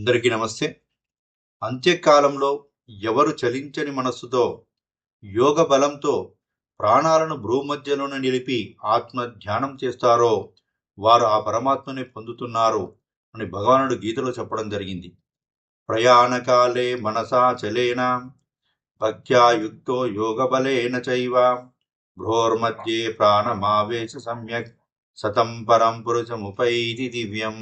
అందరికీ నమస్తే. అంత్యకాలంలో ఎవరు చలించని మనస్సుతో యోగ బలంతో ప్రాణాలను భ్రూమధ్యలోనే నిలిపి ఆత్మ ధ్యానం చేస్తారో వారు ఆ పరమాత్మని పొందుతున్నారు అని భగవానుడు గీతలో చెప్పడం జరిగింది. ప్రయాణకాలే మనసా చలేన భక్త్యా యుక్తో యోగ బలేన చైవ భ్రోర్మధ్యే ప్రాణమావేశ సమ్యక్ సతం పరం పురుషముపైతి దివ్యం.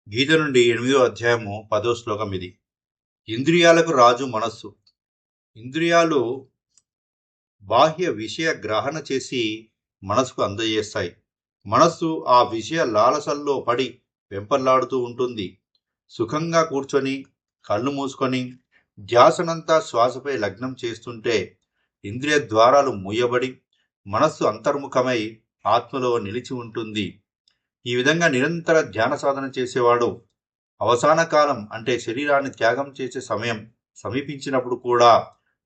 గీత నుండి 8వ అధ్యాయము 10వ శ్లోకం ఇది. ఇంద్రియాలకు రాజు మనస్సు. ఇంద్రియాలు బాహ్య విషయ గ్రహణ చేసి మనసుకు అందజేస్తాయి. మనస్సు ఆ విషయ లాలసల్లో పడి వెంపర్లాడుతూ ఉంటుంది. సుఖంగా కూర్చొని కళ్ళు మూసుకొని ధ్యాసనంతా శ్వాసపై లగ్నం చేస్తుంటే ఇంద్రియ ద్వారాలు మూయబడి మనస్సు అంతర్ముఖమై ఆత్మలో నిలిచి ఉంటుంది. ఈ విధంగా నిరంతర ధ్యాన సాధన చేసేవాడు అవసాన కాలం అంటే శరీరాన్ని త్యాగం చేసే సమయం సమీపించినప్పుడు కూడా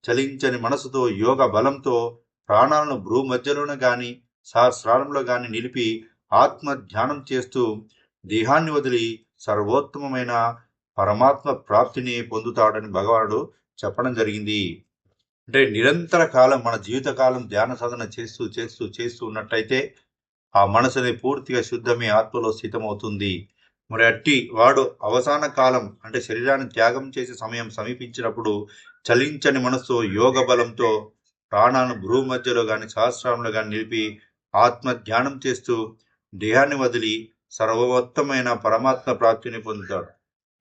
చలించని మనసుతో యోగ బలంతో ప్రాణాలను భ్రూమధ్యలోనే గాని సహస్రారంలో గాని నిలిపి ఆత్మ ధ్యానం చేస్తూ దేహాన్ని వదిలి సర్వోత్తమమైన పరమాత్మ ప్రాప్తిని పొందుతాడని భగవానుడు చెప్పడం జరిగింది. అంటే నిరంతర కాలం మన జీవిత కాలం ధ్యాన సాధన చేస్తూ చేస్తూ చేస్తూ ఉన్నట్టయితే ఆ మనసుని పూర్తిగా శుద్ధమే ఆత్మలో స్థితమవుతుంది. మరి అట్టి వాడు అవసాన కాలం అంటే శరీరాన్ని త్యాగం చేసే సమయం సమీపించినప్పుడు చలించని మనస్సు యోగ బలంతో ప్రాణాలను భ్రూమధ్యలో గాని సహస్రంలో గాని నిలిపి ఆత్మ ధ్యానం చేస్తూ దేహాన్ని వదిలి సర్వోత్తమైన పరమాత్మ ప్రాప్తిని పొందుతాడు.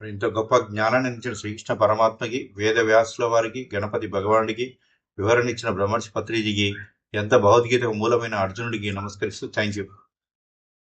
ఇంత గొప్ప జ్ఞానాన్ని ఇచ్చిన శ్రీకృష్ణ పరమాత్మకి, వేద వ్యాసుల వారికి, గణపతి భగవానుడికి, వివరణ ఇచ్చిన బ్రహ్మర్షి పత్రిజీకి, ఎంత భగవద్గీతకు మూలమైన అర్జునుడికి నమస్కరిస్తూ థ్యాంక్ యూ.